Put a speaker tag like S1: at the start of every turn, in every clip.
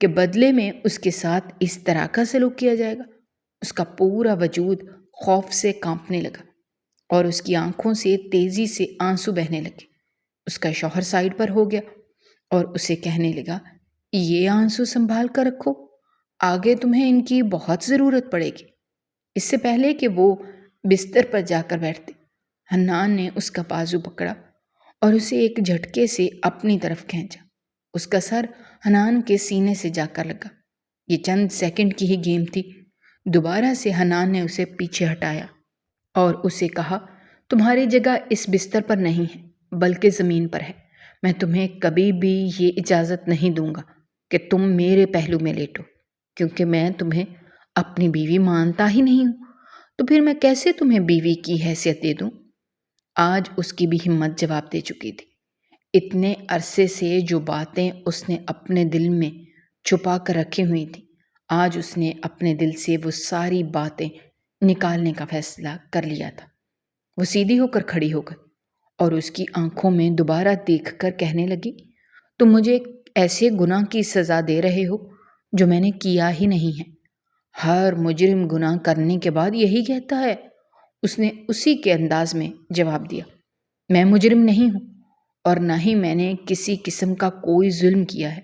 S1: کہ بدلے میں اس کے ساتھ اس طرح کا سلوک کیا جائے گا؟ اس کا پورا وجود خوف سے کانپنے لگا اور اس کی آنکھوں سے تیزی سے آنسو بہنے لگے۔ اس کا شوہر سائڈ پر ہو گیا اور اسے کہنے لگا، یہ آنسو سنبھال کر رکھو، آگے تمہیں ان کی بہت ضرورت پڑے گی۔ اس سے پہلے کہ وہ بستر پر جا کر بیٹھتے، حنان نے اس کا بازو پکڑا اور اسے ایک جھٹکے سے اپنی طرف کھینچا۔ اس کا سر حنان کے سینے سے جا کر لگا۔ یہ چند سیکنڈ کی ہی گیم تھی۔ دوبارہ سے حنان نے اسے پیچھے ہٹایا اور اسے کہا، تمہاری جگہ اس بستر پر نہیں ہے بلکہ زمین پر ہے۔ میں تمہیں کبھی بھی یہ اجازت نہیں دوں گا کہ تم میرے پہلو میں لیٹو، کیونکہ میں تمہیں اپنی بیوی مانتا ہی نہیں ہوں، تو پھر میں کیسے تمہیں بیوی کی حیثیت دے دوں؟ آج اس کی بھی ہمت جواب دے چکی تھی۔ اتنے عرصے سے جو باتیں اس نے اپنے دل میں چھپا کر رکھی ہوئی تھیں، آج اس نے اپنے دل سے وہ ساری باتیں نکالنے کا فیصلہ کر لیا تھا۔ وہ سیدھی ہو کر کھڑی ہو گئی اور اس کی آنکھوں میں دوبارہ دیکھ کر کہنے لگی، تم مجھے ایسے گناہ کی سزا دے رہے ہو جو میں نے کیا ہی نہیں ہے۔ ہر مجرم گناہ کرنے کے بعد یہی کہتا ہے۔ اس نے اسی کے انداز میں جواب دیا، میں مجرم نہیں ہوں اور نہ ہی میں نے کسی قسم کا کوئی ظلم کیا ہے۔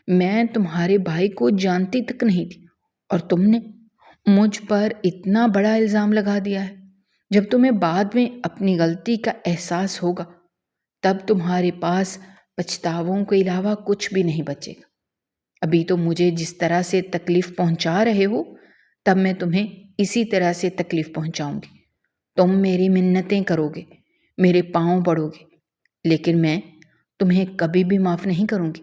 S1: میں تمہارے بھائی کو جانتی تک نہیں تھی اور تم نے مجھ پر اتنا بڑا الزام لگا دیا ہے۔ جب تمہیں بعد میں اپنی غلطی کا احساس ہوگا تب تمہارے پاس پچھتاووں کے علاوہ کچھ بھی نہیں بچے گا۔ ابھی تو مجھے جس طرح سے تکلیف پہنچا رہے ہو تب میں تمہیں اسی طرح سے تکلیف پہنچاؤں گی۔ تم میری منتیں کرو گے، میرے پاؤں پڑو گے، لیکن میں تمہیں کبھی بھی معاف نہیں کروں گی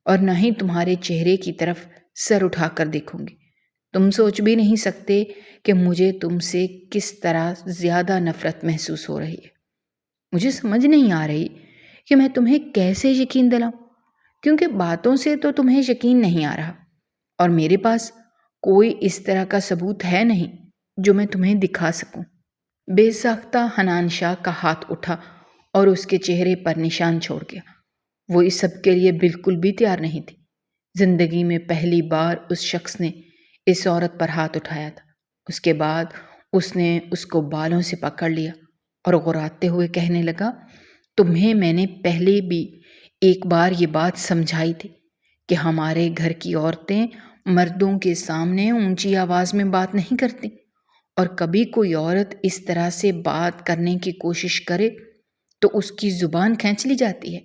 S1: اور نہ ہی تمہارے چہرے کی طرف سر اٹھا کر دیکھوں گی۔ تم سوچ بھی نہیں سکتے کہ مجھے تم سے کس طرح زیادہ نفرت محسوس ہو رہی ہے۔ مجھے سمجھ نہیں آ رہی کہ میں تمہیں کیسے یقین دلاؤں، کیونکہ باتوں سے تو تمہیں یقین نہیں آ رہا اور میرے پاس کوئی اس طرح کا ثبوت ہے نہیں جو میں تمہیں دکھا سکوں۔ بے ساختہ حنان شاہ کا ہاتھ اٹھا اور اس کے چہرے پر نشان چھوڑ گیا۔ وہ اس سب کے لیے بالکل بھی تیار نہیں تھی۔ زندگی میں پہلی بار اس شخص نے اس عورت پر ہاتھ اٹھایا تھا۔ اس کے بعد اس نے اس کو بالوں سے پکڑ لیا اور غراتے ہوئے کہنے لگا، تمہیں میں نے پہلے بھی ایک بار یہ بات سمجھائی تھی کہ ہمارے گھر کی عورتیں مردوں کے سامنے اونچی آواز میں بات نہیں کرتی، اور کبھی کوئی عورت اس طرح سے بات کرنے کی کوشش کرے تو اس کی زبان کھینچ لی جاتی ہے۔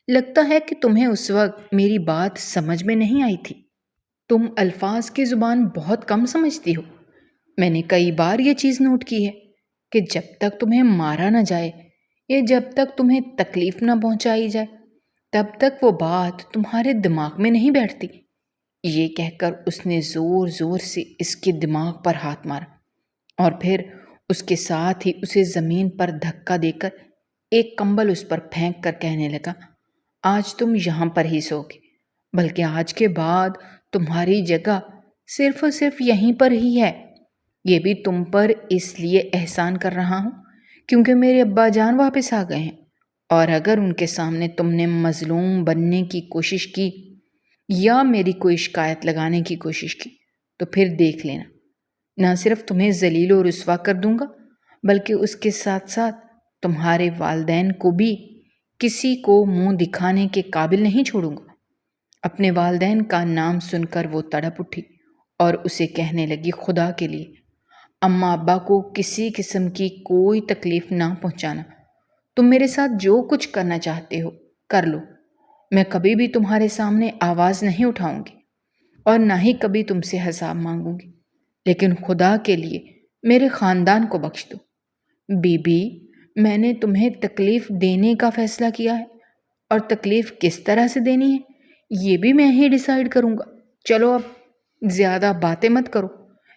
S1: لگتا ہے کہ تمہیں اس وقت میری بات سمجھ میں نہیں آئی تھی۔ تم الفاظ کی زبان بہت کم سمجھتی ہو۔ میں نے کئی بار یہ چیز نوٹ کی ہے کہ جب تک تمہیں مارا نہ جائے یا جب تک تمہیں تکلیف نہ پہنچائی جائے تب تک وہ بات تمہارے دماغ میں نہیں بیٹھتی۔ یہ کہہ کر اس نے زور زور سے اس کے دماغ پر ہاتھ مارا اور پھر اس کے ساتھ ہی اسے زمین پر دھکا دے کر ایک کمبل اس پر پھینک کر کہنے لگا، آج تم یہاں پر ہی سوگے، بلکہ آج کے بعد تمہاری جگہ صرف اور صرف یہیں پر ہی ہے۔ یہ بھی تم پر اس لیے احسان کر رہا ہوں کیونکہ میرے ابا جان واپس آ گئے ہیں، اور اگر ان کے سامنے تم نے مظلوم بننے کی کوشش کی یا میری کوئی شکایت لگانے کی کوشش کی تو پھر دیکھ لینا، نہ صرف تمہیں ذلیل و رسوا کر دوں گا بلکہ اس کے ساتھ ساتھ تمہارے والدین کو بھی کسی کو منہ دکھانے کے قابل نہیں چھوڑوں گا۔ اپنے والدین کا نام سن کر وہ تڑپ اٹھی اور اسے کہنے لگی، خدا کے لیے اماں ابا کو کسی قسم کی کوئی تکلیف نہ پہنچانا۔ تم میرے ساتھ جو کچھ کرنا چاہتے ہو کر لو، میں کبھی بھی تمہارے سامنے آواز نہیں اٹھاؤں گی اور نہ ہی کبھی تم سے حساب مانگوں گی، لیکن خدا کے لیے میرے خاندان کو بخش دو۔ بی بی، میں نے تمہیں تکلیف دینے کا فیصلہ کیا ہے اور تکلیف کس طرح سے دینی ہے یہ بھی میں ہی ڈیسائیڈ کروں گا۔ چلو اب زیادہ باتیں مت کرو،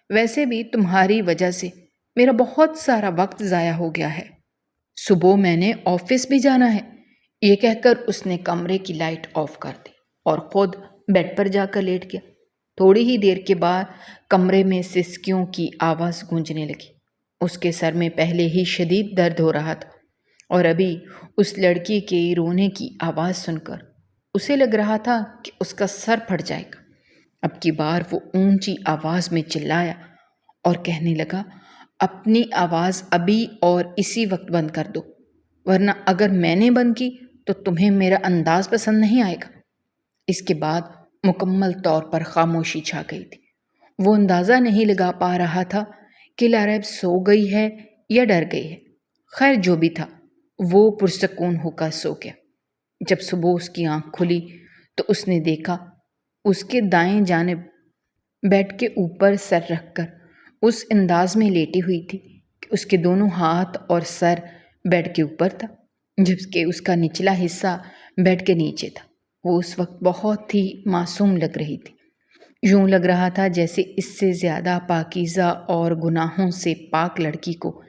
S1: ویسے بھی تمہاری وجہ سے میرا بہت سارا وقت ضائع ہو گیا ہے، صبح میں نے آفس بھی جانا ہے۔ یہ کہہ کر اس نے کمرے کی لائٹ آف کر دی اور خود بیڈ پر جا کر لیٹ گیا۔ تھوڑی ہی دیر کے بعد کمرے میں سسکیوں کی آواز گونجنے لگی۔ اس کے سر میں پہلے ہی شدید درد ہو رہا تھا اور ابھی اس لڑکی کے رونے کی آواز سن کر اسے لگ رہا تھا کہ اس کا سر پھٹ جائے گا۔ اب کی بار وہ اونچی آواز میں چلایا اور کہنے لگا، اپنی آواز ابھی اور اسی وقت بند کر دو، ورنہ اگر میں نے بند کی تو تمہیں میرا انداز پسند نہیں آئے گا۔ اس کے بعد مکمل طور پر خاموشی چھا گئی تھی۔ وہ اندازہ نہیں لگا پا رہا تھا کہ لاریب سو گئی ہے یا ڈر گئی ہے۔ خیر جو بھی تھا، وہ پرسکون ہو کر سو گیا۔ جب صبح اس کی آنکھ کھلی تو اس نے دیکھا اس کے دائیں جانب بیڈ کے اوپر سر رکھ کر اس انداز میں لیٹی ہوئی تھی کہ اس کے دونوں ہاتھ اور سر بیڈ کے اوپر تھا، جبکہ اس کا نچلا حصہ بیڈ کے نیچے تھا۔ وہ اس وقت بہت ہی معصوم لگ رہی تھی۔ یوں لگ رہا تھا جیسے اس سے زیادہ پاکیزہ اور گناہوں سے پاک لڑکی کو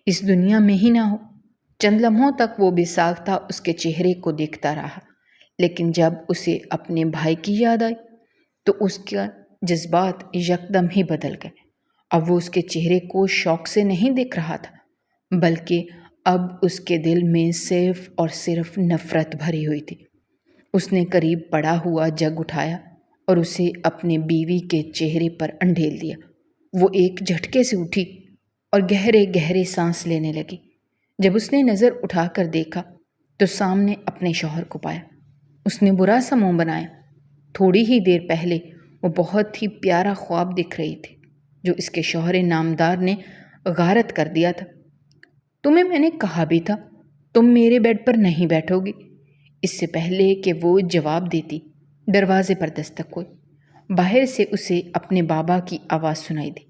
S1: اس دنیا میں ہی نہ ہو۔ چند لمحوں تک وہ بے ساختہ اس کے چہرے کو دیکھتا رہا، لیکن جب اسے اپنے بھائی کی یاد آئی تو اس کے جذبات یکدم ہی بدل گئے۔ اب وہ اس کے چہرے کو شوق سے نہیں دیکھ رہا تھا، بلکہ اب اس کے دل میں صرف اور صرف نفرت بھری ہوئی تھی۔ اس نے قریب پڑا ہوا جگ اٹھایا اور اسے اپنے بیوی کے چہرے پر انڈھیل دیا۔ وہ ایک جھٹکے سے اٹھی اور گہرے گہرے سانس لینے لگی۔ جب اس نے نظر اٹھا کر دیکھا تو سامنے اپنے شوہر کو پایا۔ اس نے برا سا منہ بنایا۔ تھوڑی ہی دیر پہلے وہ بہت ہی پیارا خواب دکھ رہی تھی جو اس کے شوہر نامدار نے غارت کر دیا تھا۔ تمہیں میں نے کہا بھی تھا تم میرے بیڈ پر نہیں بیٹھو گی۔ اس سے پہلے کہ وہ جواب دیتی دروازے پر دستک ہوئی۔ باہر سے اسے اپنے بابا کی آواز سنائی دی۔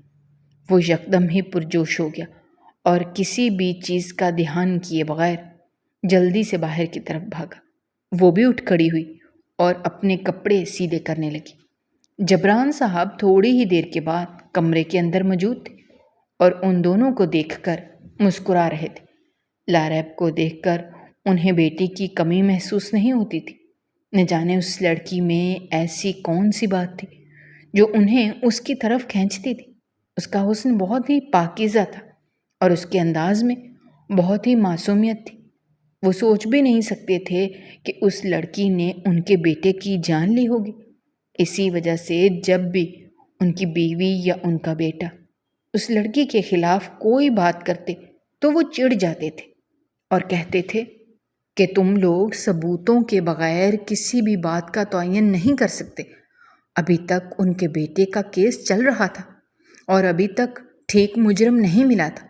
S1: وہ یکدم ہی پرجوش ہو گیا اور کسی بھی چیز کا دھیان کیے بغیر جلدی سے باہر کی طرف بھاگا۔ وہ بھی اٹھ کھڑی ہوئی اور اپنے کپڑے سیدھے کرنے لگی۔ جبران صاحب تھوڑی ہی دیر کے بعد کمرے کے اندر موجود تھے اور ان دونوں کو دیکھ کر مسکرا رہے تھے۔ لاریب کو دیکھ کر انہیں بیٹی کی کمی محسوس نہیں ہوتی تھی۔ نہ جانے اس لڑکی میں ایسی کون سی بات تھی جو انہیں اس کی طرف کھینچتی تھی۔ اس کا حسن بہت ہی پاکیزہ تھا اور اس کے انداز میں بہت ہی معصومیت تھی۔ وہ سوچ بھی نہیں سکتے تھے کہ اس لڑکی نے ان کے بیٹے کی جان لی ہوگی۔ اسی وجہ سے جب بھی ان کی بیوی یا ان کا بیٹا اس لڑکی کے خلاف کوئی بات کرتے تو وہ چڑ جاتے تھے اور کہتے تھے کہ تم لوگ ثبوتوں کے بغیر کسی بھی بات کا تعین نہیں کر سکتے۔ ابھی تک ان کے بیٹے کا کیس چل رہا تھا اور ابھی تک ٹھیک مجرم نہیں ملا تھا،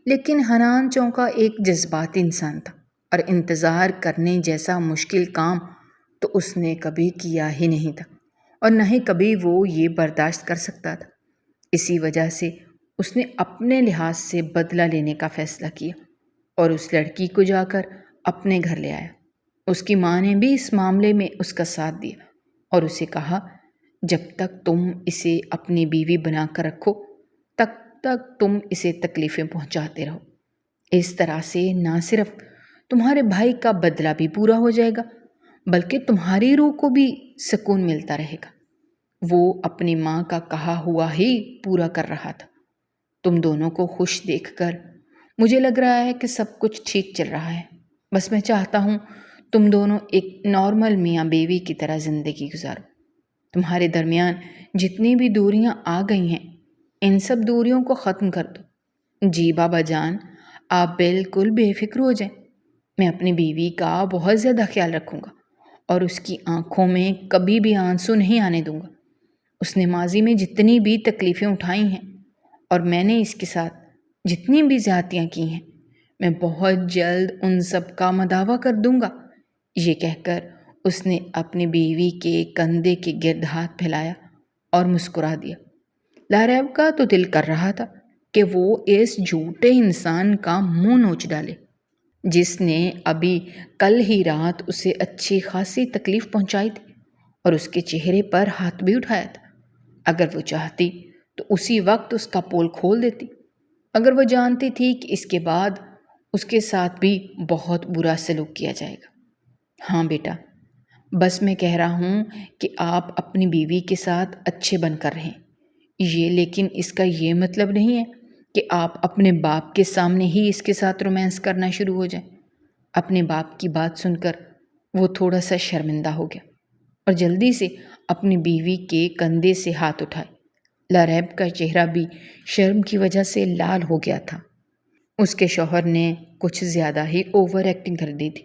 S1: لیکن حنان چونکا ایک جذباتی انسان تھا اور انتظار کرنے جیسا مشکل کام تو اس نے کبھی کیا ہی نہیں تھا اور نہ ہی کبھی وہ یہ برداشت کر سکتا تھا۔ اسی وجہ سے اس نے اپنے لحاظ سے بدلہ لینے کا فیصلہ کیا اور اس لڑکی کو جا کر اپنے گھر لے آیا۔ اس کی ماں نے بھی اس معاملے میں اس کا ساتھ دیا اور اسے کہا، جب تک تم اسے اپنی بیوی بنا کر رکھو تب تک تم اسے تکلیفیں پہنچاتے رہو۔ اس طرح سے نہ صرف تمہارے بھائی کا بدلہ بھی پورا ہو جائے گا بلکہ تمہاری روح کو بھی سکون ملتا رہے گا۔ وہ اپنی ماں کا کہا ہوا ہی پورا کر رہا تھا۔ تم دونوں کو خوش دیکھ کر مجھے لگ رہا ہے کہ سب کچھ ٹھیک چل رہا ہے۔ بس میں چاہتا ہوں تم دونوں ایک نارمل میاں بیوی کی طرح زندگی گزارو۔ تمہارے درمیان جتنی بھی دوریاں آ گئی ہیں ان سب دوریوں کو ختم کر دو۔ جی بابا جان، آپ بالکل بے فکر ہو جائیں۔ میں اپنی بیوی کا بہت زیادہ خیال رکھوں گا اور اس کی آنکھوں میں کبھی بھی آنسو نہیں آنے دوں گا۔ اس نے ماضی میں جتنی بھی تکلیفیں اٹھائی ہیں اور میں نے اس کے ساتھ جتنی بھی زیادتیاں کی ہیں، میں بہت جلد ان سب کا مداوع کر دوں گا۔ یہ کہہ کر اس نے اپنی بیوی کے کندھے کے گرد ہاتھ پھیلایا اور مسکرا دیا۔ لاریب کا تو دل کر رہا تھا کہ وہ اس جھوٹے انسان کا منہ نوچ ڈالے جس نے ابھی کل ہی رات اسے اچھی خاصی تکلیف پہنچائی تھی اور اس کے چہرے پر ہاتھ بھی اٹھایا تھا۔ اگر وہ چاہتی تو اسی وقت اس کا پول کھول دیتی، اگر وہ جانتی تھی کہ اس کے بعد اس کے ساتھ بھی بہت برا سلوک کیا جائے گا۔ ہاں بیٹا، بس میں کہہ رہا ہوں کہ آپ اپنی بیوی کے ساتھ اچھے بن کر رہیں، لیکن اس کا یہ مطلب نہیں ہے کہ آپ اپنے باپ کے سامنے ہی اس کے ساتھ رومانس کرنا شروع ہو جائیں۔ اپنے باپ کی بات سن کر وہ تھوڑا سا شرمندہ ہو گیا اور جلدی سے اپنی بیوی کے کندھے سے ہاتھ اٹھائے۔ لاریب کا چہرہ بھی شرم کی وجہ سے لال ہو گیا تھا۔ اس کے شوہر نے کچھ زیادہ ہی اوور ایکٹنگ کر دی تھی۔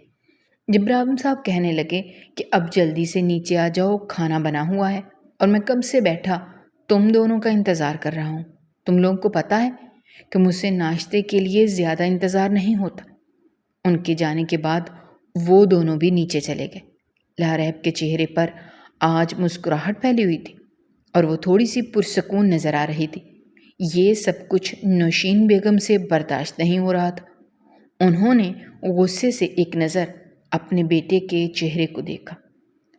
S1: جبران صاحب کہنے لگے کہ اب جلدی سے نیچے آ جاؤ، کھانا بنا ہوا ہے اور میں کب سے بیٹھا تم دونوں کا انتظار کر رہا ہوں۔ تم لوگوں کو پتہ ہے کہ مجھ سے ناشتے کے لیے زیادہ انتظار نہیں ہوتا۔ ان کے جانے کے بعد وہ دونوں بھی نیچے چلے گئے۔ لاریب کے چہرے پر آج مسکراہٹ پھیلی ہوئی تھی اور وہ تھوڑی سی پرسکون نظر آ رہی تھی۔ یہ سب کچھ نوشین بیگم سے برداشت نہیں ہو رہا تھا۔ انہوں نے غصے سے ایک نظر اپنے بیٹے کے چہرے کو دیکھا۔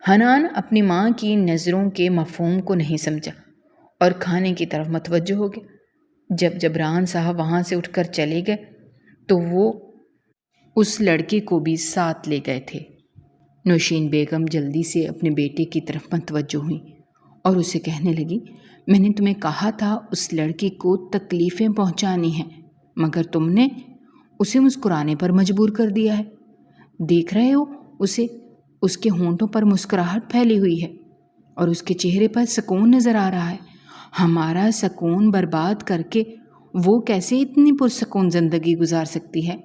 S1: حنان اپنی ماں کی نظروں کے مفہوم کو نہیں سمجھا اور کھانے کی طرف متوجہ ہو گیا۔ جب جبران صاحب وہاں سے اٹھ کر چلے گئے تو وہ اس لڑکے کو بھی ساتھ لے گئے تھے۔ نوشین بیگم جلدی سے اپنے بیٹے کی طرف متوجہ ہوئیں اور اسے کہنے لگی، میں نے تمہیں کہا تھا اس لڑکی کو تکلیفیں پہنچانی ہیں، مگر تم نے اسے مسکرانے پر مجبور کر دیا ہے۔ دیکھ رہے ہو اسے، اس کے ہونٹوں پر مسکراہٹ پھیلی ہوئی ہے اور اس کے چہرے پر سکون نظر آ رہا ہے۔ ہمارا سکون برباد کر کے وہ کیسے اتنی پرسکون زندگی گزار سکتی ہے؟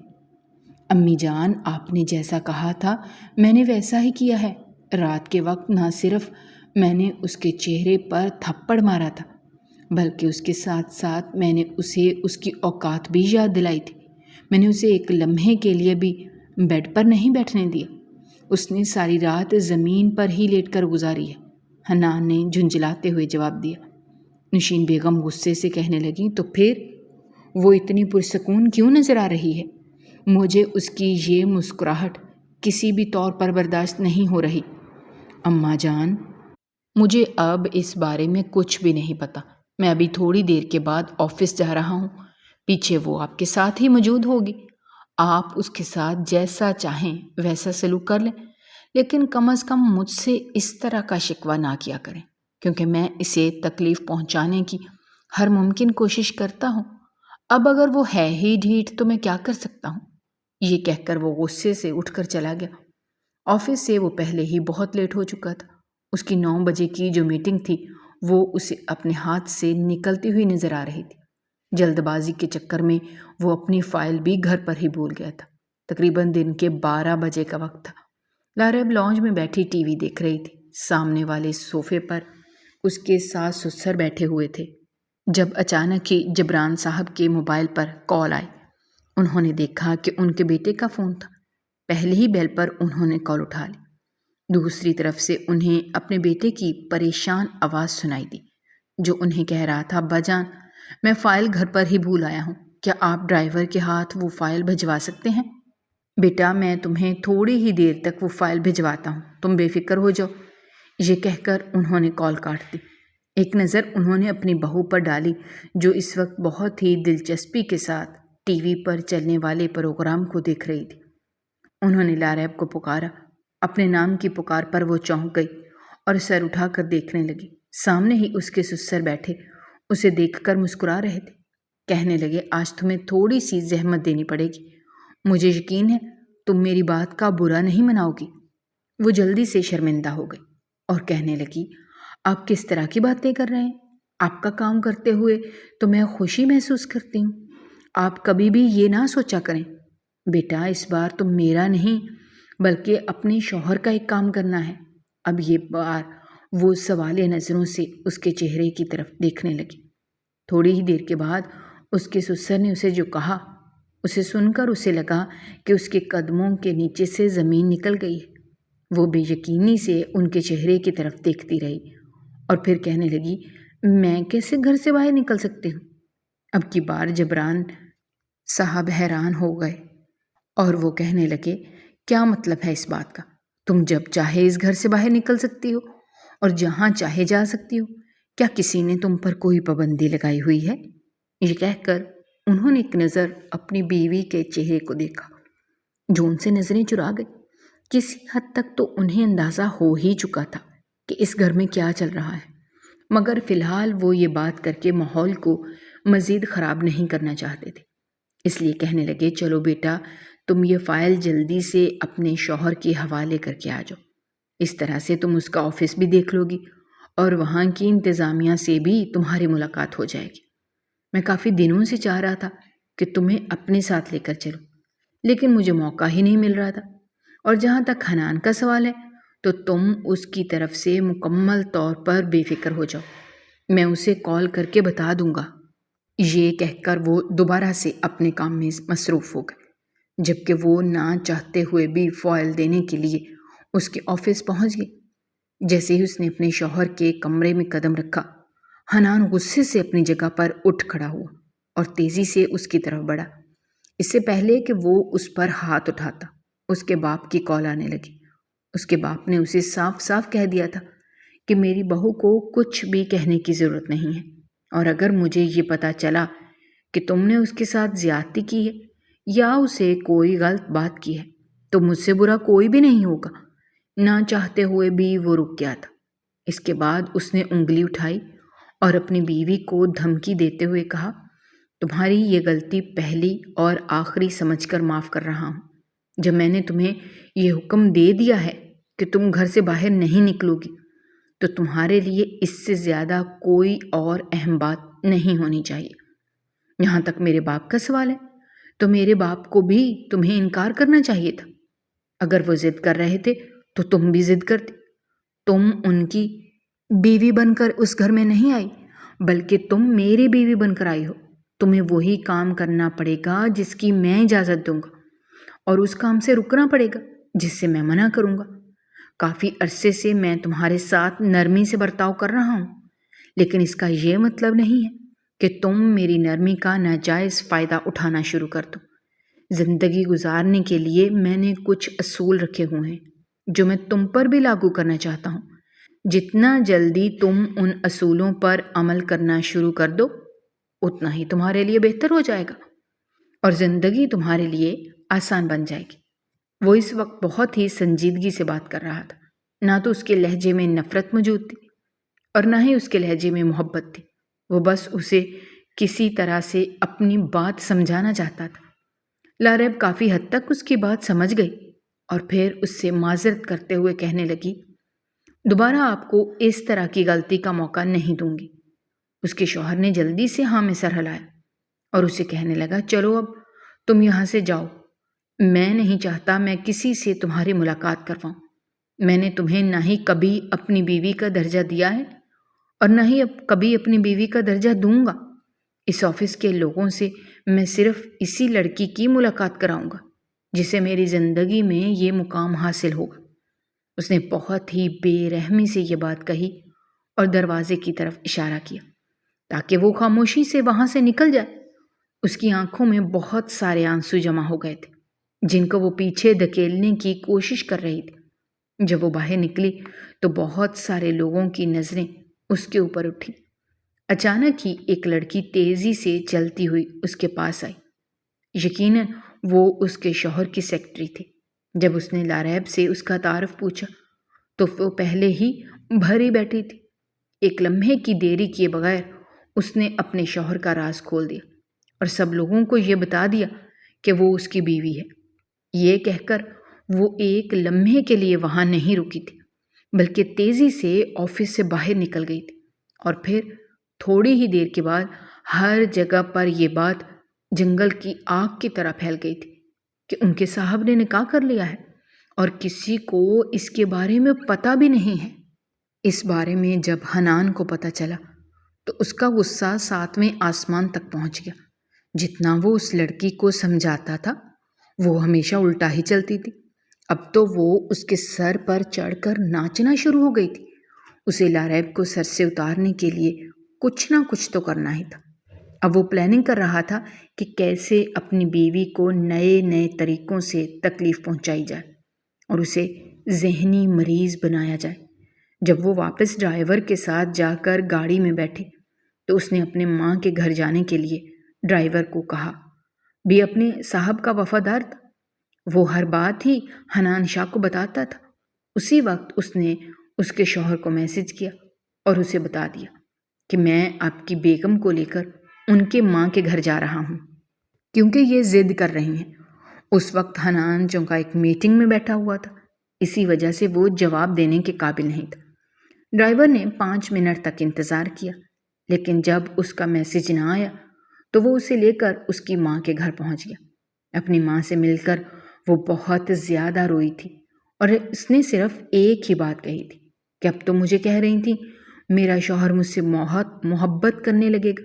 S1: امی جان، آپ نے جیسا کہا تھا میں نے ویسا ہی کیا ہے۔ رات کے وقت نہ صرف میں نے اس کے چہرے پر تھپڑ مارا تھا بلکہ اس کے ساتھ ساتھ میں نے اسے اس کی اوقات بھی یاد دلائی تھی۔ میں نے اسے ایک لمحے کے لیے بھی بیڈ پر نہیں بیٹھنے دیا۔ اس نے ساری رات زمین پر ہی لیٹ کر گزاری ہے، حنان نے جھنجھلاتے ہوئے جواب دیا۔ نوشین بیگم غصے سے کہنے لگیں، تو پھر وہ اتنی پرسکون کیوں نظر آ رہی ہے؟ مجھے اس کی یہ مسکراہٹ کسی بھی طور پر برداشت نہیں ہو رہی۔ اماں جان، مجھے اب اس بارے میں کچھ بھی نہیں پتہ۔ میں ابھی تھوڑی دیر کے بعد آفس جا رہا ہوں، پیچھے وہ آپ کے ساتھ ہی موجود ہوگی۔ آپ اس کے ساتھ جیسا چاہیں ویسا سلوک کر لیں، لیکن کم از کم مجھ سے اس طرح کا شکوہ نہ کیا کریں، کیونکہ میں اسے تکلیف پہنچانے کی ہر ممکن کوشش کرتا ہوں۔ اب اگر وہ ہے ہی ڈھیٹ تو میں کیا کر سکتا ہوں؟ یہ کہہ کر وہ غصے سے اٹھ کر چلا گیا۔ آفس سے وہ پہلے ہی بہت لیٹ ہو چکا تھا۔ اس کی 9 بجے کی جو میٹنگ تھی وہ اسے اپنے ہاتھ سے نکلتی ہوئی نظر آ رہی تھی۔ جلد بازی کے چکر میں وہ اپنی فائل بھی گھر پر ہی بھول گیا تھا۔ تقریباً دن کے 12 بجے کا وقت تھا۔ لاریب لانج میں بیٹھی ٹی وی دیکھ رہی تھی۔ سامنے والے صوفے پر اس کے ساس سسر بیٹھے ہوئے تھے جب اچانک ہی جبران صاحب کے موبائل پر کال آئی۔ انہوں نے دیکھا کہ ان کے بیٹے کا فون تھا۔ پہلے ہی بیل پر انہوں نے کال اٹھا لی۔ دوسری طرف سے انہیں اپنے بیٹے کی پریشان آواز سنائی دی جو انہیں کہہ رہا تھا، ابا جان، میں فائل گھر پر ہی بھول آیا ہوں، کیا آپ ڈرائیور کے ہاتھ وہ فائل بھجوا سکتے ہیں؟ بیٹا، میں تمہیں تھوڑی ہی دیر تک وہ فائل بھجواتا ہوں، تم بے فکر ہو جاؤ۔ یہ کہہ کر انہوں نے کال کاٹ دی۔ ایک نظر انہوں نے اپنی بہو پر ڈالی جو اس وقت بہت ہی دلچسپی کے ساتھ ٹی وی پر چلنے والے پروگرام کو دیکھ رہی تھی۔ انہوں نے لاریب کو پکارا۔ اپنے نام کی پکار پر وہ چونک گئی اور سر اٹھا کر دیکھنے لگی۔ سامنے ہی اس کے سسر بیٹھے اسے دیکھ کر مسکرا رہے تھے۔ کہنے لگے، آج تمہیں تھوڑی سی زحمت دینی پڑے گی، مجھے یقین ہے تم میری بات کا برا نہیں مناؤ گی۔ وہ جلدی سے شرمندہ ہو گئی اور کہنے لگی، آپ کس طرح کی باتیں کر رہے ہیں؟ آپ کا کام کرتے ہوئے تو میں خوشی محسوس کرتی ہوں۔ آپ کبھی بھی یہ نہ سوچا کریں، بیٹا اس بار تم میرا نہیں بلکہ اپنے شوہر کا ایک کام کرنا ہے۔ اب یہ بار وہ سوالیہ نظروں سے اس کے چہرے کی طرف دیکھنے لگی۔ تھوڑی ہی دیر کے بعد اس کے سسر نے اسے جو کہا اسے سن کر اسے لگا کہ اس کے قدموں کے نیچے سے زمین نکل گئی ہے۔ وہ بے یقینی سے ان کے چہرے کی طرف دیکھتی رہی اور پھر کہنے لگی، میں کیسے گھر سے باہر نکل سکتی ہوں؟ اب کی بار جبران صاحب حیران ہو گئے اور وہ کہنے لگے، کیا مطلب ہے اس بات کا؟ تم جب چاہے اس گھر سے باہر نکل سکتی ہو اور جہاں چاہے جا سکتی ہو، کیا کسی نے تم پر کوئی پابندی لگائی ہوئی ہے؟ یہ کہہ کر انہوں نے ایک نظر اپنی بیوی کے چہرے کو دیکھا جو ان سے نظریں چرا گئی۔ کسی حد تک تو انہیں اندازہ ہو ہی چکا تھا کہ اس گھر میں کیا چل رہا ہے، مگر فی الحال وہ یہ بات کر کے ماحول کو مزید خراب نہیں کرنا چاہتے تھے، اس لیے کہنے لگے، چلو بیٹا تم یہ فائل جلدی سے اپنے شوہر کے حوالے کر کے آ جاؤ، اس طرح سے تم اس کا آفس بھی دیکھ لو گی اور وہاں کی انتظامیہ سے بھی تمہاری ملاقات ہو جائے گی۔ میں کافی دنوں سے چاہ رہا تھا کہ تمہیں اپنے ساتھ لے کر چلوں، لیکن مجھے موقع ہی نہیں مل رہا تھا۔ اور جہاں تک حنان کا سوال ہے تو تم اس کی طرف سے مکمل طور پر بے فکر ہو جاؤ، میں اسے کال کر کے بتا دوں گا۔ یہ کہہ کر وہ دوبارہ سے اپنے کام میں مصروف ہو گئے، جبکہ وہ نہ چاہتے ہوئے بھی فائل دینے کے لیے اس کے آفس پہنچ گئی۔ جیسے ہی اس نے اپنے شوہر کے کمرے میں قدم رکھا، حنان غصے سے اپنی جگہ پر اٹھ کھڑا ہوا اور تیزی سے اس کی طرف بڑھا۔ اس سے پہلے کہ وہ اس پر ہاتھ اٹھاتا، اس کے باپ کی کال آنے لگی۔ اس کے باپ نے اسے صاف صاف کہہ دیا تھا کہ میری بہو کو کچھ بھی کہنے کی ضرورت نہیں ہے، اور اگر مجھے یہ پتہ چلا کہ تم نے اس کے ساتھ زیادتی کی ہے یا اسے کوئی غلط بات کی ہے تو مجھ سے برا کوئی بھی نہیں ہوگا۔ نہ چاہتے ہوئے بھی وہ رک گیا تھا۔ اس کے بعد اس نے انگلی اٹھائی اور اپنی بیوی کو دھمکی دیتے ہوئے کہا، تمہاری یہ غلطی پہلی اور آخری سمجھ کر معاف کر رہا ہوں۔ جب میں نے تمہیں یہ حکم دے دیا ہے کہ تم گھر سے باہر نہیں نکلو گی تو تمہارے لیے اس سے زیادہ کوئی اور اہم بات نہیں ہونی چاہیے۔ یہاں تک میرے باپ کا سوال ہے تو میرے باپ کو بھی تمہیں انکار کرنا چاہیے تھا۔ اگر وہ ضد کر رہے تھے تو تم بھی ضد کرتی۔ تم ان کی بیوی بن کر اس گھر میں نہیں آئی، بلکہ تم میری بیوی بن کر آئی ہو۔ تمہیں وہی کام کرنا پڑے گا جس کی میں اجازت دوں گا، اور اس کام سے رکنا پڑے گا جس سے میں منع کروں گا۔ کافی عرصے سے میں تمہارے ساتھ نرمی سے برتاؤ کر رہا ہوں، لیکن اس کا یہ مطلب نہیں ہے کہ تم میری نرمی کا ناجائز فائدہ اٹھانا شروع کر دو۔ زندگی گزارنے کے لیے میں نے کچھ اصول رکھے ہوئے ہیں جو میں تم پر بھی لاگو کرنا چاہتا ہوں۔ جتنا جلدی تم ان اصولوں پر عمل کرنا شروع کر دو، اتنا ہی تمہارے لیے بہتر ہو جائے گا اور زندگی تمہارے لیے آسان بن جائے گی۔ وہ اس وقت بہت ہی سنجیدگی سے بات کر رہا تھا۔ نہ تو اس کے لہجے میں نفرت موجود تھی اور نہ ہی اس کے لہجے میں محبت تھی۔ وہ بس اسے کسی طرح سے اپنی بات سمجھانا چاہتا تھا۔ لاریب کافی حد تک اس کی بات سمجھ گئی اور پھر اس سے معذرت کرتے ہوئے کہنے لگی، دوبارہ آپ کو اس طرح کی غلطی کا موقع نہیں دوں گی۔ اس کے شوہر نے جلدی سے ہاں میں سر ہلایا اور اسے کہنے لگا، چلو اب تم یہاں سے جاؤ۔ میں نہیں چاہتا میں کسی سے تمہاری ملاقات کرواؤں۔ میں نے تمہیں نہ ہی کبھی اپنی بیوی کا درجہ دیا ہے اور نہ ہی کبھی اپنی بیوی کا درجہ دوں گا۔ اس آفس کے لوگوں سے میں صرف اسی لڑکی کی ملاقات کراؤں گا جسے میری زندگی میں یہ مقام حاصل ہوگا۔ اس نے بہت ہی بے رحمی سے یہ بات کہی اور دروازے کی طرف اشارہ کیا تاکہ وہ خاموشی سے وہاں سے نکل جائے۔ اس کی آنکھوں میں بہت سارے آنسو جمع ہو گئے تھے جن کو وہ پیچھے دھکیلنے کی کوشش کر رہی تھی۔ جب وہ باہر نکلی تو بہت سارے لوگوں کی نظریں اس کے اوپر اٹھی۔ اچانک ہی ایک لڑکی تیزی سے چلتی ہوئی اس کے پاس آئی۔ یقیناً وہ اس کے شوہر کی سیکرٹری تھی۔ جب اس نے لاریب سے اس کا تعارف پوچھا تو وہ پہلے ہی بھری بیٹھی تھی۔ ایک لمحے کی دیری کیے بغیر اس نے اپنے شوہر کا راز کھول دیا اور سب لوگوں کو یہ بتا دیا کہ وہ اس کی بیوی ہے۔ یہ کہہ کر وہ ایک لمحے کے لیے وہاں نہیں رکی تھی بلکہ تیزی سے آفس سے باہر نکل گئی تھی، اور پھر تھوڑی ہی دیر کے بعد ہر جگہ پر یہ بات جنگل کی آگ کی طرح پھیل گئی تھی کہ ان کے صاحب نے نکاح کر لیا ہے اور کسی کو اس کے بارے میں پتہ بھی نہیں ہے۔ اس بارے میں جب حنان کو پتہ چلا تو اس کا غصہ 7ویں آسمان تک پہنچ گیا۔ جتنا وہ اس لڑکی کو سمجھاتا تھا وہ ہمیشہ الٹا ہی چلتی تھی۔ اب تو وہ اس کے سر پر چڑھ کر ناچنا شروع ہو گئی تھی۔ اسے لاریب کو سر سے اتارنے کے لیے کچھ نہ کچھ تو کرنا ہی تھا۔ اب وہ پلاننگ کر رہا تھا کہ کیسے اپنی بیوی کو نئے نئے طریقوں سے تکلیف پہنچائی جائے اور اسے ذہنی مریض بنایا جائے۔ جب وہ واپس ڈرائیور کے ساتھ جا کر گاڑی میں بیٹھے تو اس نے اپنے ماں کے گھر جانے کے لیے ڈرائیور کو کہا۔ بھی اپنے صاحب کا وفادار تھا، وہ ہر بات ہی حنان شاہ کو بتاتا تھا۔ اسی وقت اس نے اس کے شوہر کو میسج کیا اور اسے بتا دیا کہ میں آپ کی بیگم کو لے کر ان کے ماں کے گھر جا رہا ہوں کیونکہ یہ ضد کر رہی ہیں۔ اس وقت حنان چونکہ ایک میٹنگ میں بیٹھا ہوا تھا، اسی وجہ سے وہ جواب دینے کے قابل نہیں تھا۔ ڈرائیور نے 5 منٹ تک انتظار کیا، لیکن جب اس کا میسج نہ آیا تو وہ اسے لے کر اس کی ماں کے گھر پہنچ گیا۔ اپنی ماں سے مل کر وہ بہت زیادہ روئی تھی اور اس نے صرف ایک ہی بات کہی تھی کہ اب تو مجھے کہہ رہی تھی میرا شوہر مجھ سے محبت کرنے لگے گا،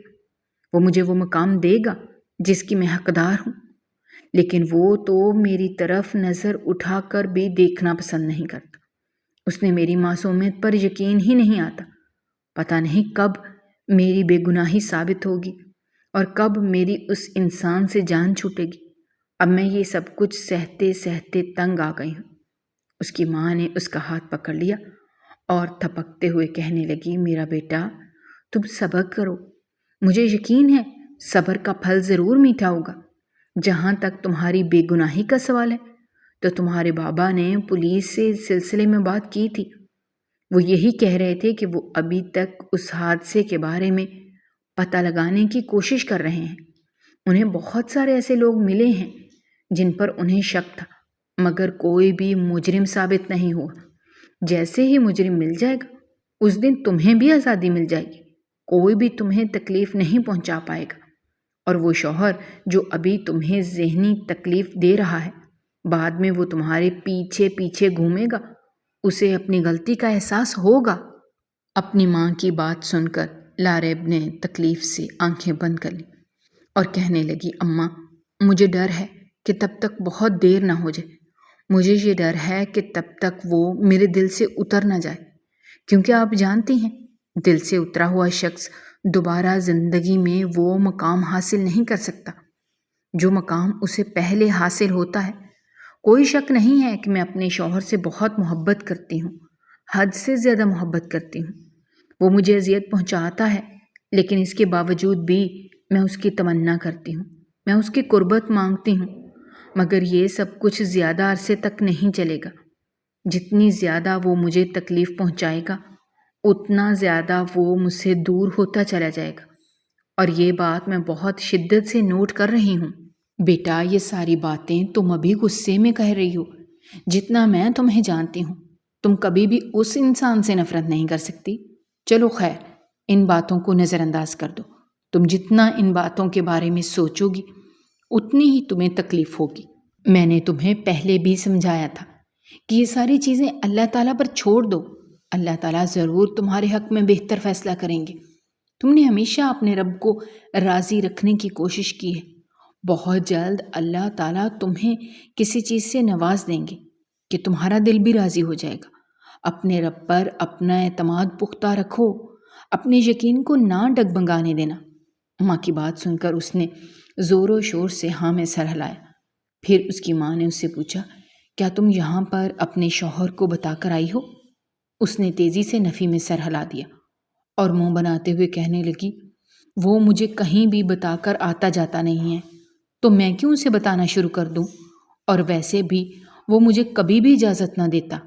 S1: وہ مجھے وہ مقام دے گا جس کی میں حقدار ہوں، لیکن وہ تو میری طرف نظر اٹھا کر بھی دیکھنا پسند نہیں کرتا۔ اس نے میری معصومیت پر یقین ہی نہیں آتا۔ پتہ نہیں کب میری بے گناہی ثابت ہوگی اور کب میری اس انسان سے جان چھوٹے گی۔ اب میں یہ سب کچھ سہتے سہتے تنگ آ گئی ہوں۔ اس کی ماں نے اس کا ہاتھ پکڑ لیا اور تھپکتے ہوئے کہنے لگی، میرا بیٹا تم صبر کرو، مجھے یقین ہے صبر کا پھل ضرور میٹھا ہوگا۔ جہاں تک تمہاری بے گناہی کا سوال ہے تو تمہارے بابا نے پولیس سے اس سلسلے میں بات کی تھی۔ وہ یہی کہہ رہے تھے کہ وہ ابھی تک اس حادثے کے بارے میں پتہ لگانے کی کوشش کر رہے ہیں۔ انہیں بہت سارے ایسے لوگ ملے ہیں جن پر انہیں شک تھا، مگر کوئی بھی مجرم ثابت نہیں ہوا۔ جیسے ہی مجرم مل جائے گا اس دن تمہیں بھی آزادی مل جائے گی، کوئی بھی تمہیں تکلیف نہیں پہنچا پائے گا، اور وہ شوہر جو ابھی تمہیں ذہنی تکلیف دے رہا ہے بعد میں وہ تمہارے پیچھے پیچھے گھومے گا، اسے اپنی غلطی کا احساس ہوگا۔ اپنی ماں کی بات سن کر لاریب نے تکلیف سے آنکھیں بند کر لی اور کہنے لگی، اماں مجھے ڈر ہے کہ تب تک بہت دیر نہ ہو جائے، مجھے یہ ڈر ہے کہ تب تک وہ میرے دل سے اتر نہ جائے، کیونکہ آپ جانتی ہیں دل سے اترا ہوا شخص دوبارہ زندگی میں وہ مقام حاصل نہیں کر سکتا جو مقام اسے پہلے حاصل ہوتا ہے۔ کوئی شک نہیں ہے کہ میں اپنے شوہر سے بہت محبت کرتی ہوں، حد سے زیادہ محبت کرتی ہوں۔ وہ مجھے اذیت پہنچاتا ہے، لیکن اس کے باوجود بھی میں اس کی تمنا کرتی ہوں، میں اس کی قربت مانگتی ہوں، مگر یہ سب کچھ زیادہ عرصے تک نہیں چلے گا۔ جتنی زیادہ وہ مجھے تکلیف پہنچائے گا اتنا زیادہ وہ مجھ سے دور ہوتا چلا جائے گا، اور یہ بات میں بہت شدت سے نوٹ کر رہی ہوں۔ بیٹا یہ ساری باتیں تم ابھی غصے میں کہہ رہی ہو، جتنا میں تمہیں جانتی ہوں تم کبھی بھی اس انسان سے نفرت نہیں کر سکتی۔ چلو خیر، ان باتوں کو نظر انداز کر دو۔ تم جتنا ان باتوں کے بارے میں سوچو گی اتنی ہی تمہیں تکلیف ہوگی۔ میں نے تمہیں پہلے بھی سمجھایا تھا کہ یہ ساری چیزیں اللہ تعالیٰ پر چھوڑ دو، اللہ تعالیٰ ضرور تمہارے حق میں بہتر فیصلہ کریں گے۔ تم نے ہمیشہ اپنے رب کو راضی رکھنے کی کوشش کی ہے، بہت جلد اللہ تعالیٰ تمہیں کسی چیز سے نواز دیں گے کہ تمہارا دل بھی راضی ہو جائے گا۔ اپنے رب پر اپنا اعتماد پختہ رکھو، اپنے یقین کو نہ ڈگمگانے دینا۔ ماں کی بات سن کر اس نے زور و شور سے ہاں میں سر ہلایا۔ پھر اس کی ماں نے اس سے پوچھا، کیا تم یہاں پر اپنے شوہر کو بتا کر آئی ہو؟ اس نے تیزی سے نفی میں سر ہلا دیا اور منہ بناتے ہوئے کہنے لگی، وہ مجھے کہیں بھی بتا کر آتا جاتا نہیں ہے، تو میں کیوں اسے بتانا شروع کر دوں؟ اور ویسے بھی وہ مجھے کبھی بھی اجازت نہ دیتا۔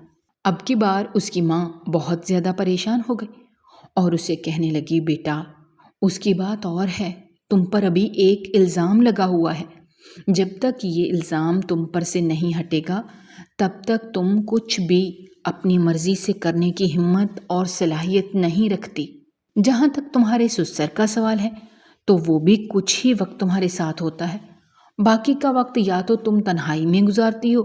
S1: اب کی بار اس کی ماں بہت زیادہ پریشان ہو گئی اور اسے کہنے لگی، بیٹا اس کی بات اور ہے، تم پر ابھی ایک الزام لگا ہوا ہے، جب تک یہ الزام تم پر سے نہیں ہٹے گا تب تک تم کچھ بھی اپنی مرضی سے کرنے کی ہمت اور صلاحیت نہیں رکھتی۔ جہاں تک تمہارے سسر کا سوال ہے تو وہ بھی کچھ ہی وقت تمہارے ساتھ ہوتا ہے، باقی کا وقت یا تو تم تنہائی میں گزارتی ہو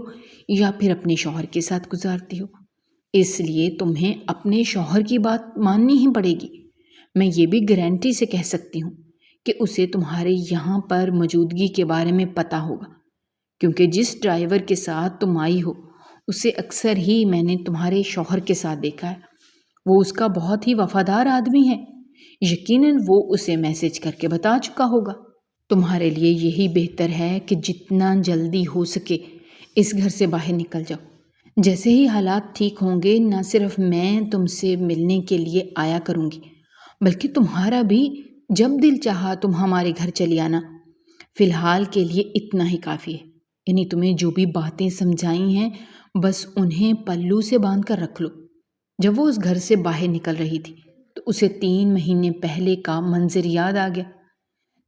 S1: یا پھر اپنے شوہر کے ساتھ گزارتی ہو، اس لیے تمہیں اپنے شوہر کی بات ماننی ہی پڑے گی۔ میں یہ بھی گارنٹی سے کہہ سکتی ہوں کہ اسے تمہارے یہاں پر موجودگی کے بارے میں پتہ ہوگا، کیونکہ جس ڈرائیور کے ساتھ تم آئی ہو اسے اکثر ہی میں نے تمہارے شوہر کے ساتھ دیکھا ہے، وہ اس کا بہت ہی وفادار آدمی ہے، یقیناً وہ اسے میسج کر کے بتا چکا ہوگا۔ تمہارے لیے یہی بہتر ہے کہ جتنا جلدی ہو سکے اس گھر سے باہر نکل جاؤ۔ جیسے ہی حالات ٹھیک ہوں گے نہ صرف میں تم سے ملنے کے لیے آیا کروں گی بلکہ تمہارا بھی جب دل چاہا تم ہمارے گھر چلی آنا۔ فی الحال کے لیے اتنا ہی کافی ہے، یعنی تمہیں جو بھی باتیں سمجھائی ہیں بس انہیں پلو سے باندھ کر رکھ لو۔ جب وہ اس گھر سے باہر نکل رہی تھی تو اسے 3 مہینے پہلے کا منظر یاد آ گیا۔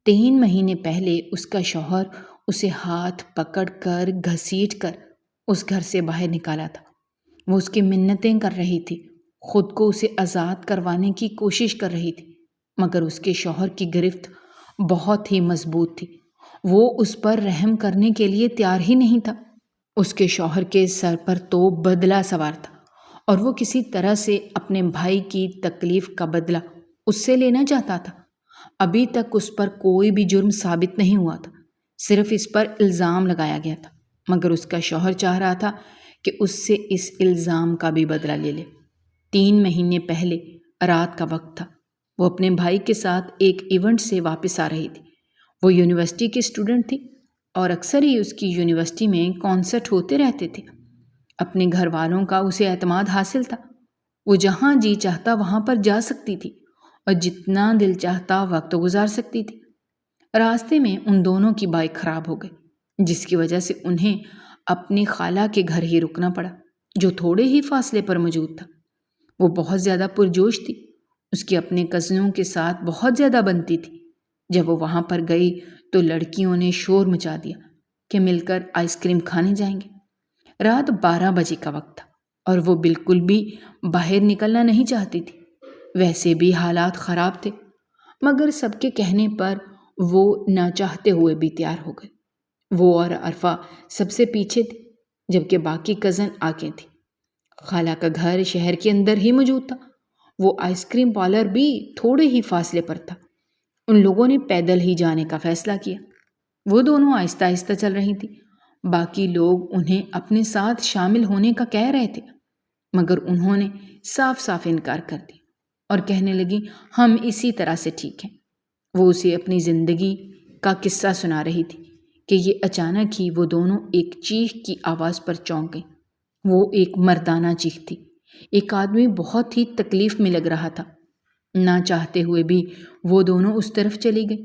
S1: 3 مہینے پہلے اس کا شوہر اسے ہاتھ پکڑ کر گھسیٹ کر اس گھر سے باہر نکالا تھا۔ وہ اس کی منتیں کر رہی تھی، خود کو اسے آزاد کروانے کی کوشش کر رہی تھی، مگر اس کے شوہر کی گرفت بہت ہی مضبوط تھی۔ وہ اس پر رحم کرنے کے لیے تیار ہی نہیں تھا۔ اس کے شوہر کے سر پر تو بدلہ سوار تھا اور وہ کسی طرح سے اپنے بھائی کی تکلیف کا بدلہ اس سے لینا چاہتا تھا۔ ابھی تک اس پر کوئی بھی جرم ثابت نہیں ہوا تھا، صرف اس پر الزام لگایا گیا تھا، مگر اس کا شوہر چاہ رہا تھا کہ اس سے اس الزام کا بھی بدلہ لے لے۔ 3 مہینے پہلے رات کا وقت تھا۔ وہ اپنے بھائی کے ساتھ ایک ایونٹ سے واپس آ رہی تھی۔ وہ یونیورسٹی کی اسٹوڈنٹ تھی اور اکثر ہی اس کی یونیورسٹی میں کانسرٹ ہوتے رہتے تھے۔ اپنے گھر والوں کا اسے اعتماد حاصل تھا۔ وہ جہاں جی چاہتا وہاں پر جا سکتی تھی اور جتنا دل چاہتا وقت گزار سکتی تھی۔ راستے میں ان دونوں کی بائک خراب ہو گئی، جس کی وجہ سے انہیں اپنی خالہ کے گھر ہی رکنا پڑا، جو تھوڑے ہی فاصلے پر موجود تھا۔ وہ بہت زیادہ پرجوش تھی، اس کی اپنے کزنوں کے ساتھ بہت زیادہ بنتی تھی۔ جب وہ وہاں پر گئی تو لڑکیوں نے شور مچا دیا کہ مل کر آئس کریم کھانے جائیں گے۔ رات 12 بجے کا وقت تھا اور وہ بالکل بھی باہر نکلنا نہیں چاہتی تھی۔ ویسے بھی حالات خراب تھے، مگر سب کے کہنے پر وہ نہ چاہتے ہوئے بھی تیار ہو گئے۔ وہ اور عرفہ سب سے پیچھے تھی، جبکہ باقی کزن آگے تھی۔ خالہ کا گھر شہر کے اندر ہی موجود تھا۔ وہ آئس کریم پارلر بھی تھوڑے ہی فاصلے پر تھا۔ ان لوگوں نے پیدل ہی جانے کا فیصلہ کیا۔ وہ دونوں آہستہ آہستہ چل رہی تھی۔ باقی لوگ انہیں اپنے ساتھ شامل ہونے کا کہہ رہے تھے، مگر انہوں نے صاف صاف انکار کر دیا اور کہنے لگی ہم اسی طرح سے ٹھیک ہیں۔ وہ اسے اپنی زندگی کا قصہ سنا رہی تھی کہ یہ اچانک ہی وہ دونوں ایک چیخ کی آواز پر چونک گئیں۔ وہ ایک مردانہ چیخ تھی۔ ایک آدمی بہت ہی تکلیف میں لگ رہا تھا۔ نہ چاہتے ہوئے بھی وہ دونوں اس طرف چلی گئی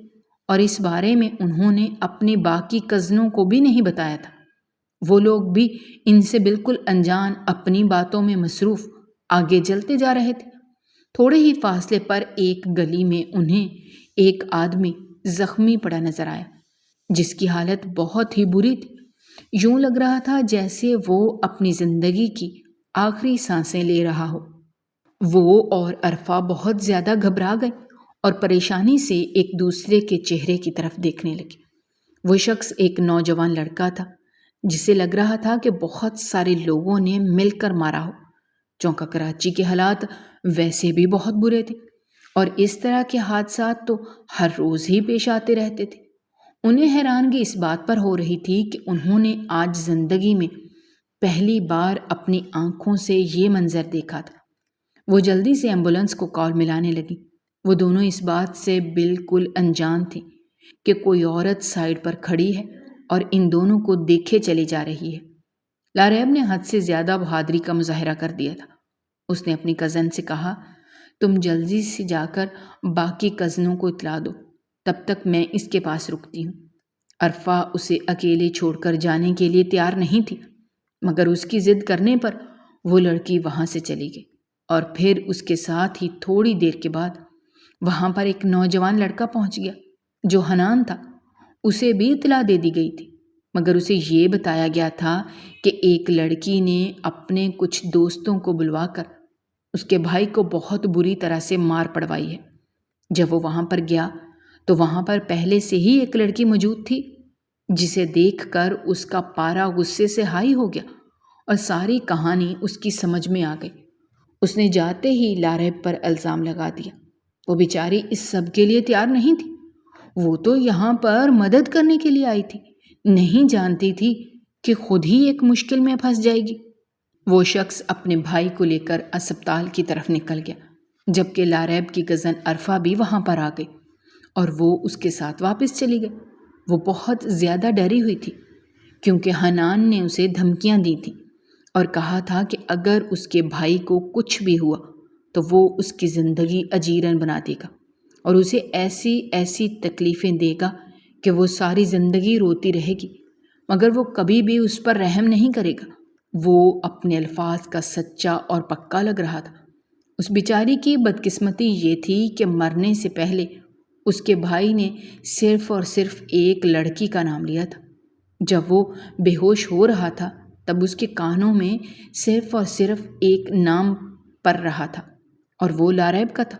S1: اور اس بارے میں انہوں نے اپنے باقی کزنوں کو بھی نہیں بتایا تھا۔ وہ لوگ بھی ان سے بالکل انجان اپنی باتوں میں مصروف آگے چلتے جا رہے تھے۔ تھوڑے ہی فاصلے پر ایک گلی میں انہیں ایک آدمی زخمی پڑا نظر آیا، جس کی حالت بہت ہی بری تھی۔ یوں لگ رہا تھا جیسے وہ اپنی زندگی کی آخری سانسیں لے رہا ہو۔ وہ اور عرفہ بہت زیادہ گھبرا گئے اور پریشانی سے ایک دوسرے کے چہرے کی طرف دیکھنے لگے۔ وہ شخص ایک نوجوان لڑکا تھا جسے لگ رہا تھا کہ بہت سارے لوگوں نے مل کر مارا ہو۔ چونکہ کراچی کے حالات ویسے بھی بہت برے تھے اور اس طرح کے حادثات تو ہر روز ہی پیش آتے رہتے تھے۔ انہیں حیرانگی اس بات پر ہو رہی تھی کہ انہوں نے آج زندگی میں پہلی بار اپنی آنکھوں سے یہ منظر دیکھا تھا۔ وہ جلدی سے ایمبولنس کو کال ملانے لگی۔ وہ دونوں اس بات سے بالکل انجان تھی کہ کوئی عورت سائیڈ پر کھڑی ہے اور ان دونوں کو دیکھے چلی جا رہی ہے۔ لاریب نے حد سے زیادہ بہادری کا مظاہرہ کر دیا تھا۔ اس نے اپنی کزن سے کہا تم جلدی سے جا کر باقی کزنوں کو اطلاع دو، تب تک میں اس کے پاس رکتی ہوں۔ عرفہ اسے اکیلے چھوڑ کر جانے کے لیے تیار نہیں تھی، مگر اس کی ضد کرنے پر وہ لڑکی وہاں سے چلی گئی اور پھر اس کے ساتھ ہی تھوڑی دیر کے بعد وہاں پر ایک نوجوان لڑکا پہنچ گیا جو حنان تھا۔ اسے بھی اطلاع دے دی گئی تھی، مگر اسے یہ بتایا گیا تھا کہ ایک لڑکی نے اپنے کچھ دوستوں کو بلوا کر اس کے بھائی کو بہت بری طرح سے مار پڑوائی ہے۔ جب وہ وہاں پر گیا تو وہاں پر پہلے سے ہی ایک لڑکی موجود تھی، جسے دیکھ کر اس کا پارا غصے سے ہائی ہو گیا اور ساری کہانی اس کی سمجھ میں آ گئی۔ اس نے جاتے ہی لاریب پر الزام لگا دیا۔ وہ بیچاری اس سب کے لیے تیار نہیں تھی۔ وہ تو یہاں پر مدد کرنے کے لیے آئی تھی، نہیں جانتی تھی کہ خود ہی ایک مشکل میں پھنس جائے گی۔ وہ شخص اپنے بھائی کو لے کر اسپتال کی طرف نکل گیا، جبکہ لاریب کی کزن عرفہ بھی وہاں پر آ گئی اور وہ اس کے ساتھ واپس چلی گئی۔ وہ بہت زیادہ ڈری ہوئی تھی کیونکہ حنان نے اسے دھمکیاں دی تھیں اور کہا تھا کہ اگر اس کے بھائی کو کچھ بھی ہوا تو وہ اس کی زندگی اجیرن بنا دے گا اور اسے ایسی ایسی تکلیفیں دے گا کہ وہ ساری زندگی روتی رہے گی، مگر وہ کبھی بھی اس پر رحم نہیں کرے گا۔ وہ اپنے الفاظ کا سچا اور پکا لگ رہا تھا۔ اس بیچاری کی بدقسمتی یہ تھی کہ مرنے سے پہلے اس کے بھائی نے صرف اور صرف ایک لڑکی کا نام لیا تھا۔ جب وہ بے ہوش ہو رہا تھا تب اس کے کانوں میں صرف اور صرف ایک نام پر رہا تھا اور وہ لاریب کا تھا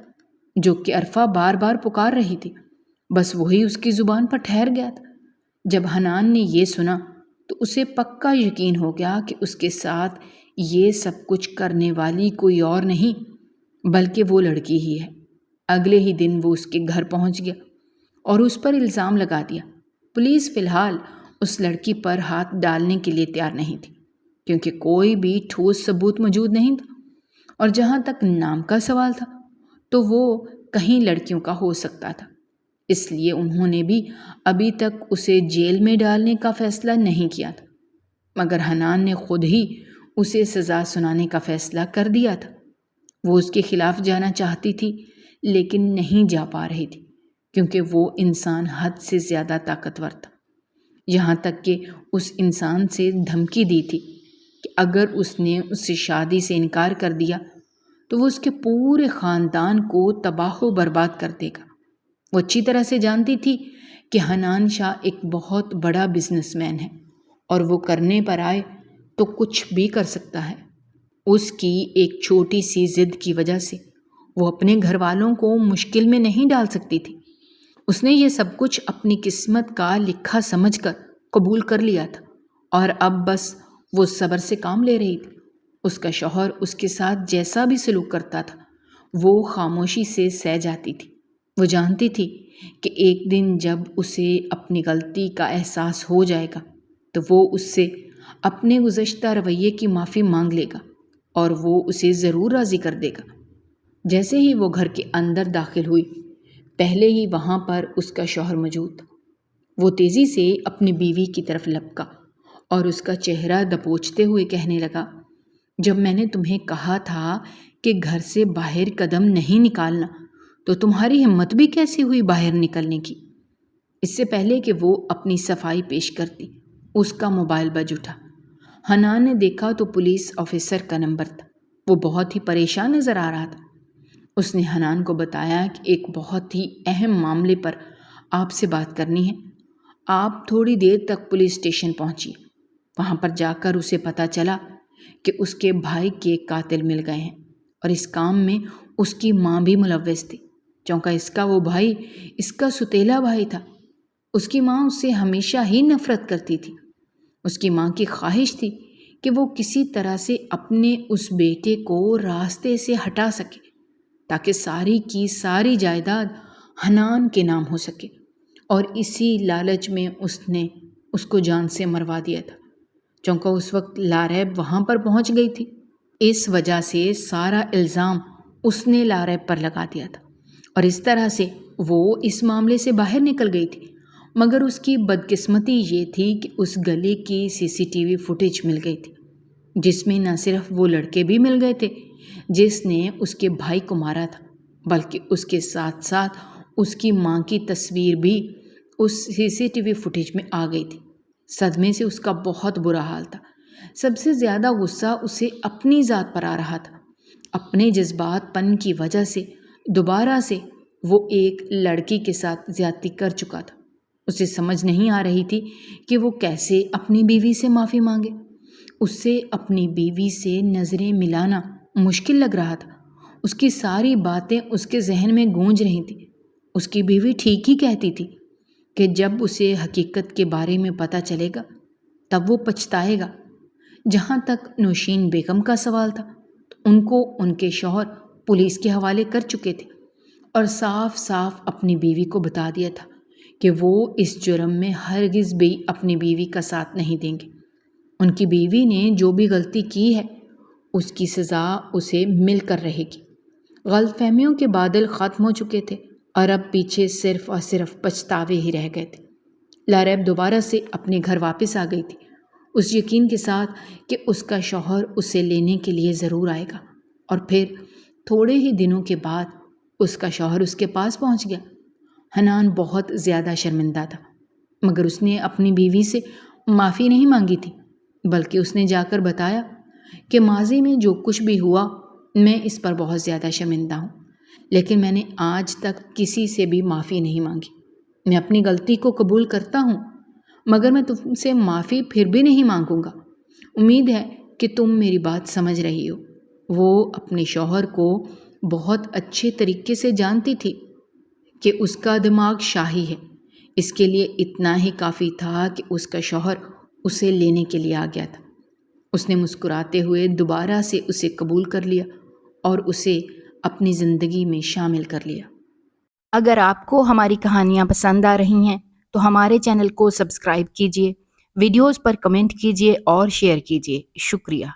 S1: جو کہ عرفہ بار بار پکار رہی تھی، بس وہی اس کی زبان پر ٹھہر گیا تھا۔ جب حنان نے یہ سنا تو اسے پکا یقین ہو گیا کہ اس کے ساتھ یہ سب کچھ کرنے والی کوئی اور نہیں بلکہ وہ لڑکی ہی ہے۔ اگلے ہی دن وہ اس کے گھر پہنچ گیا اور اس پر الزام لگا دیا۔ پولیس فی الحال اس لڑکی پر ہاتھ ڈالنے کے لیے تیار نہیں تھی کیونکہ کوئی بھی ٹھوس ثبوت موجود نہیں تھا، اور جہاں تک نام کا سوال تھا تو وہ کہیں لڑکیوں کا ہو سکتا تھا، اس لیے انہوں نے بھی ابھی تک اسے جیل میں ڈالنے کا فیصلہ نہیں کیا تھا، مگر حنان نے خود ہی اسے سزا سنانے کا فیصلہ کر دیا تھا۔ وہ اس کے خلاف جانا چاہتی تھی لیکن نہیں جا پا رہی تھی کیونکہ وہ انسان حد سے زیادہ طاقتور تھا، یہاں تک کہ اس انسان سے دھمکی دی تھی کہ اگر اس نے اس سے شادی سے انکار کر دیا تو وہ اس کے پورے خاندان کو تباہ و برباد کر دے گا۔ وہ اچھی طرح سے جانتی تھی کہ حنان شاہ ایک بہت بڑا بزنس مین ہے اور وہ کرنے پر آئے تو کچھ بھی کر سکتا ہے۔ اس کی ایک چھوٹی سی ضد کی وجہ سے وہ اپنے گھر والوں کو مشکل میں نہیں ڈال سکتی تھی۔ اس نے یہ سب کچھ اپنی قسمت کا لکھا سمجھ کر قبول کر لیا تھا اور اب بس وہ صبر سے کام لے رہی تھی۔ اس کا شوہر اس کے ساتھ جیسا بھی سلوک کرتا تھا وہ خاموشی سے سہ جاتی تھی۔ وہ جانتی تھی کہ ایک دن جب اسے اپنی غلطی کا احساس ہو جائے گا تو وہ اس سے اپنے گزشتہ رویے کی معافی مانگ لے گا اور وہ اسے ضرور راضی کر دے گا۔ جیسے ہی وہ گھر کے اندر داخل ہوئی پہلے ہی وہاں پر اس کا شوہر موجود تھا۔ وہ تیزی سے اپنی بیوی کی طرف لپکا اور اس کا چہرہ دبوچتے ہوئے کہنے لگا، جب میں نے تمہیں کہا تھا کہ گھر سے باہر قدم نہیں نکالنا تو تمہاری ہمت بھی کیسی ہوئی باہر نکلنے کی؟ اس سے پہلے کہ وہ اپنی صفائی پیش کرتی اس کا موبائل بج اٹھا۔ حنان نے دیکھا تو پولیس آفیسر کا نمبر تھا۔ وہ بہت ہی پریشان نظر آ رہا تھا۔ اس نے حنان کو بتایا کہ ایک بہت ہی اہم معاملے پر آپ سے بات کرنی ہے، آپ تھوڑی دیر تک پولیس اسٹیشن پہنچی۔ وہاں پر جا کر اسے پتہ چلا کہ اس کے بھائی کے قاتل مل گئے ہیں اور اس کام میں اس کی ماں بھی ملوث تھی۔ چونکہ اس کا وہ بھائی اس کا ستیلا بھائی تھا۔ اس کی ماں اس سے ہمیشہ ہی نفرت کرتی تھی۔ اس کی ماں کی خواہش تھی کہ وہ کسی طرح سے اپنے اس بیٹے کو راستے سے ہٹا سکے تاکہ ساری کی ساری جائیداد حنان کے نام ہو سکے، اور اسی لالچ میں اس نے اس کو جان سے مروا دیا تھا۔ چونکہ اس وقت لاریب وہاں پر پہنچ گئی تھی، اس وجہ سے سارا الزام اس نے لاریب پر لگا دیا تھا اور اس طرح سے وہ اس معاملے سے باہر نکل گئی تھی۔ مگر اس کی بدقسمتی یہ تھی کہ اس گلے کی CCTV فوٹیج مل گئی تھی جس میں نہ صرف وہ لڑکے بھی مل گئے تھے جس نے اس کے بھائی کو مارا تھا، بلکہ اس کے ساتھ ساتھ اس کی ماں کی تصویر بھی اس CCTV فوٹیج میں آ گئی تھی۔ صدمے سے اس کا بہت برا حال تھا۔ سب سے زیادہ غصہ اسے اپنی ذات پر آ رہا تھا۔ اپنے جذبات پن کی وجہ سے دوبارہ سے وہ ایک لڑکی کے ساتھ زیادتی کر چکا تھا۔ اسے سمجھ نہیں آ رہی تھی کہ وہ کیسے اپنی بیوی سے معافی مانگے۔ اس سے اپنی بیوی سے نظریں ملانا مشکل لگ رہا تھا۔ اس کی ساری باتیں اس کے ذہن میں گونج رہی تھیں۔ اس کی بیوی ٹھیک ہی کہتی تھی کہ جب اسے حقیقت کے بارے میں پتہ چلے گا تب وہ پچھتائے گا۔ جہاں تک نوشین بیگم کا سوال تھا تو ان کو ان کے شوہر پولیس کے حوالے کر چکے تھے اور صاف صاف اپنی بیوی کو بتا دیا تھا کہ وہ اس جرم میں ہرگز بھی اپنی بیوی کا ساتھ نہیں دیں گے۔ ان کی بیوی نے جو بھی غلطی کی ہے اس کی سزا اسے مل کر رہے گی۔ غلط فہمیوں کے بادل ختم ہو چکے تھے اور اب پیچھے صرف اور صرف پچھتاوے ہی رہ گئے تھے۔ لاریب دوبارہ سے اپنے گھر واپس آ گئی تھی، اس یقین کے ساتھ کہ اس کا شوہر اسے لینے کے لیے ضرور آئے گا، اور پھر تھوڑے ہی دنوں کے بعد اس کا شوہر اس کے پاس پہنچ گیا۔ حنان بہت زیادہ شرمندہ تھا، مگر اس نے اپنی بیوی سے معافی نہیں مانگی تھی، بلکہ اس نے جا کر بتایا کہ ماضی میں جو کچھ بھی ہوا میں اس پر بہت زیادہ شرمندہ ہوں، لیکن میں نے آج تک کسی سے بھی معافی نہیں مانگی۔ میں اپنی غلطی کو قبول کرتا ہوں، مگر میں تم سے معافی پھر بھی نہیں مانگوں گا۔ امید ہے کہ تم میری بات سمجھ رہی ہو۔ وہ اپنے شوہر کو بہت اچھے طریقے سے جانتی تھی کہ اس کا دماغ شاہی ہے. اس کے لیے اتنا ہی کافی تھا کہ اس کا شوہر اسے لینے کے لیے آ گیا تھا. اس نے مسکراتے ہوئے دوبارہ سے اسے قبول کر لیا اور اسے اپنی زندگی میں شامل کر لیا.
S2: اگر آپ کو ہماری کہانیاں پسند آ رہی ہیں تو ہمارے چینل کو سبسکرائب کیجیے، ویڈیوز پر کمنٹ کیجیے اور شیئر کیجیے. شکریہ.